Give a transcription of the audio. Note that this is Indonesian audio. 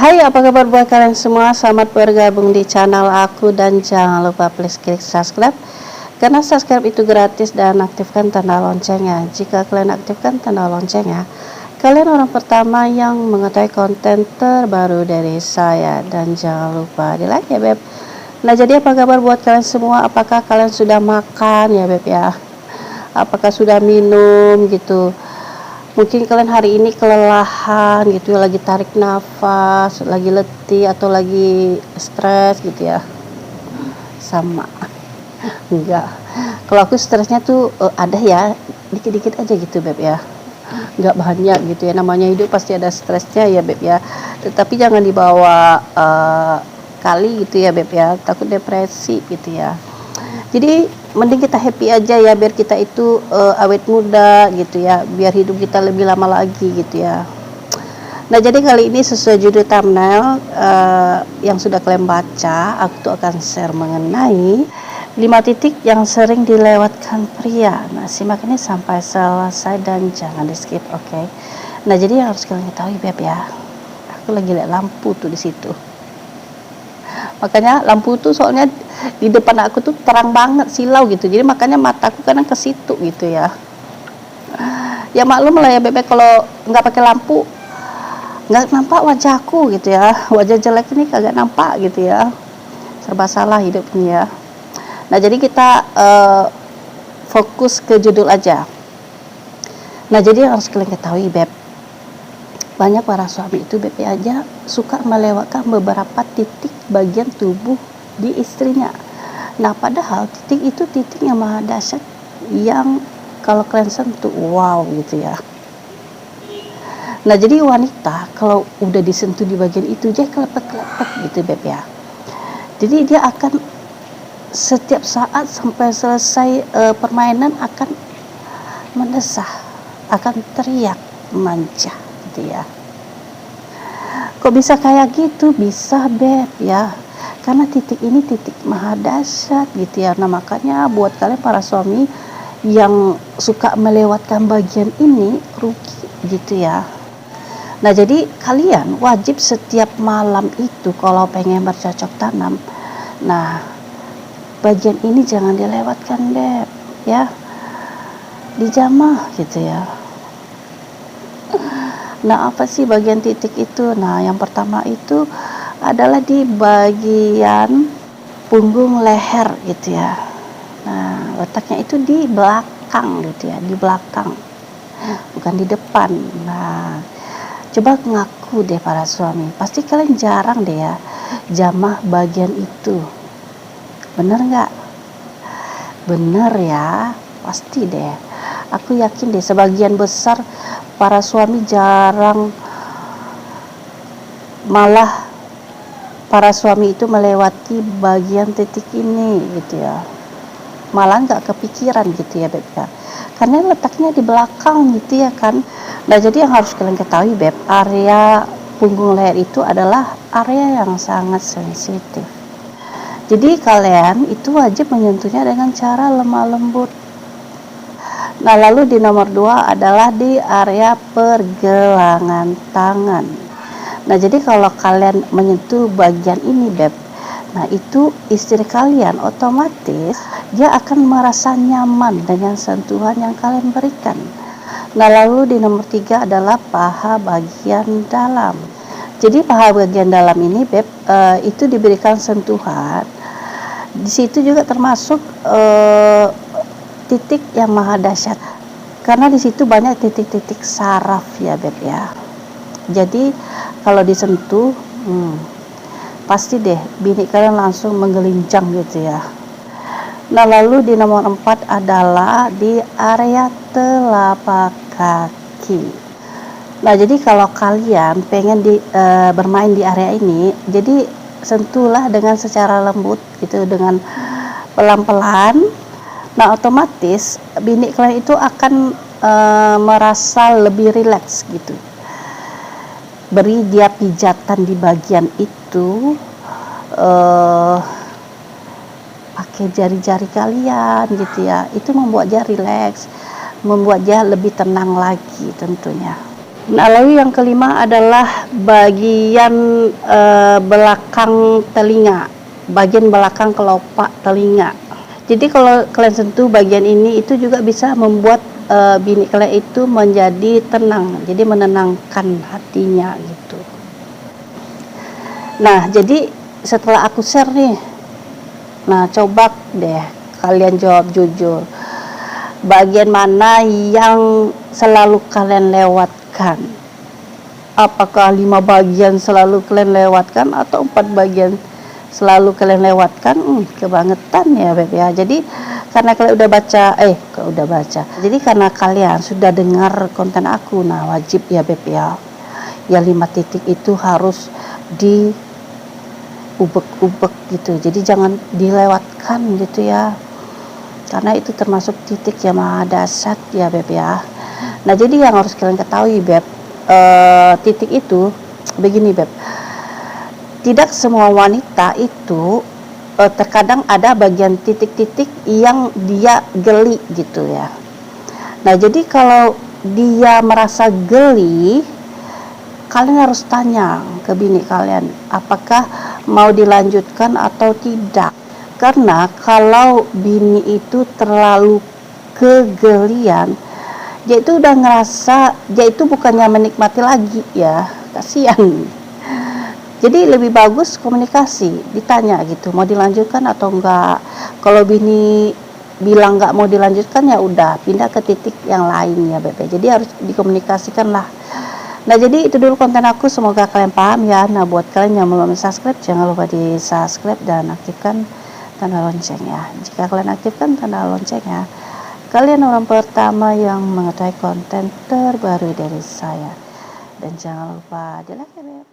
Hai, apa kabar buat kalian semua? Selamat bergabung di channel aku dan jangan lupa please klik subscribe karena subscribe itu gratis dan aktifkan tanda loncengnya. Jika kalian aktifkan tanda loncengnya, kalian orang pertama yang mengetahui konten terbaru dari saya. Dan jangan lupa di like ya beb. Nah, jadi apa kabar buat kalian semua? Apakah kalian sudah makan ya beb ya? Apakah sudah minum gitu? Mungkin kalian hari ini kelelahan gitu ya, lagi tarik nafas, lagi letih atau lagi stres gitu ya. Sama. Enggak. Kalau aku stresnya tuh ada ya, dikit-dikit aja gitu beb ya. Enggak banyak gitu ya, namanya hidup pasti ada stresnya ya beb ya. Tetapi jangan dibawa kali gitu ya beb ya, takut depresi gitu ya. Jadi mending kita happy aja ya, biar kita itu awet muda gitu ya, biar hidup kita lebih lama lagi gitu ya. Nah, jadi kali ini sesuai judul thumbnail yang sudah kalian baca, aku tuh akan share mengenai 5 titik yang sering dilewatkan pria. Nah, simak ini sampai selesai dan jangan di skip, oke? Nah, jadi yang harus kalian ketahui beb ya, aku lagi lihat lampu tuh di situ. Makanya lampu tuh soalnya di depan aku tuh terang banget, silau gitu, jadi makanya mataku kadang ke situ gitu ya. Ya maklum lah ya bebek, kalau nggak pakai lampu nggak nampak wajahku gitu ya, wajah jelek ini kagak nampak gitu ya, serba salah hidupnya ya. Nah, jadi kita fokus ke judul aja. Nah, jadi yang harus kalian ketahui beb, banyak para suami itu beb aja suka melewatkan beberapa titik bagian tubuh di istrinya. Nah, padahal titik itu titik yang maha dahsyat, yang kalau kalian sentuh wow gitu ya. Nah, jadi wanita kalau udah disentuh di bagian itu dia kelepek-kelepek gitu beb ya. Jadi dia akan setiap saat sampai selesai permainan akan mendesah, akan teriak, manja gitu ya. Kok bisa kayak gitu? Bisa beb ya, karena titik ini titik maha dahsyat gitu ya. Nah, makanya buat kalian para suami yang suka melewatkan bagian ini rugi gitu ya. Nah, jadi kalian wajib setiap malam itu kalau pengen bercocok tanam, nah bagian ini jangan dilewatkan beb ya, dijamah gitu ya. Nah, apa sih bagian titik itu? Nah, yang pertama itu adalah di bagian punggung leher gitu ya. Nah, letaknya itu di belakang gitu ya, di belakang, bukan di depan. Nah, coba ngaku deh para suami, pasti kalian jarang deh ya jamah bagian itu. Bener nggak? Bener ya, pasti deh. Aku yakin deh sebagian besar para suami jarang, malah para suami itu melewati bagian titik ini gitu ya, malah nggak kepikiran gitu ya beb ya, karena letaknya di belakang gitu ya kan. Nah, jadi yang harus kalian ketahui beb, area punggung leher itu adalah area yang sangat sensitif. Jadi kalian itu wajib menyentuhnya dengan cara lemah lembut. Nah, lalu di nomor 2 adalah di area pergelangan tangan. Nah, jadi kalau kalian menyentuh bagian ini beb, nah itu istri kalian otomatis dia akan merasa nyaman dengan sentuhan yang kalian berikan. Nah, lalu di nomor 3 adalah paha bagian dalam. Jadi paha bagian dalam ini beb itu diberikan sentuhan. Di situ juga termasuk titik yang maha dahsyat, karena di situ banyak titik-titik saraf ya beb ya. Jadi kalau disentuh pasti deh bini kalian langsung menggelincang gitu ya. Nah, lalu di nomor 4 adalah di area telapak kaki. Nah, jadi kalau kalian pengen bermain di area ini, jadi sentuhlah dengan secara lembut gitu, dengan pelan-pelan. Nah, otomatis bini kalian itu akan merasa lebih rileks gitu. Beri dia pijatan di bagian itu, pakai jari-jari kalian gitu ya, itu membuat dia rileks, membuat dia lebih tenang lagi tentunya. Nah, lalu yang kelima adalah bagian belakang telinga, bagian belakang kelopak telinga. Jadi kalau kalian sentuh bagian ini, itu juga bisa membuat bini kalian itu menjadi tenang, jadi menenangkan hatinya gitu. Nah, jadi setelah aku share nih, nah coba deh kalian jawab jujur, bagian mana yang selalu kalian lewatkan? Apakah 5 bagian selalu kalian lewatkan atau 4 bagian selalu kalian lewatkan? Kebangetan ya Beb ya. Jadi karena kalian udah baca, jadi karena kalian sudah dengar konten aku, nah wajib ya Beb ya, 5 titik itu harus di ubek-ubek gitu, jadi jangan dilewatkan gitu ya, karena itu termasuk titik yang maha dahsyat ya Beb ya. Nah, jadi yang harus kalian ketahui Beb, titik itu begini Beb, tidak semua wanita itu terkadang ada bagian titik-titik yang dia geli gitu ya. Nah, jadi kalau dia merasa geli, kalian harus tanya ke bini kalian apakah mau dilanjutkan atau tidak. Karena kalau bini itu terlalu kegelian, dia itu udah ngerasa dia itu bukannya menikmati lagi ya, kasihan. Jadi lebih bagus komunikasi, ditanya gitu mau dilanjutkan atau enggak. Kalau bini bilang enggak mau dilanjutkan, ya udah pindah ke titik yang lain ya Beb. Jadi harus dikomunikasikan lah. Nah, jadi itu dulu konten aku, semoga kalian paham ya. Nah, buat kalian yang belum subscribe, jangan lupa di subscribe dan aktifkan tanda lonceng ya. Jika kalian aktifkan tanda loncengnya, kalian orang pertama yang mengetahui konten terbaru dari saya. Dan jangan lupa di like ya Beb.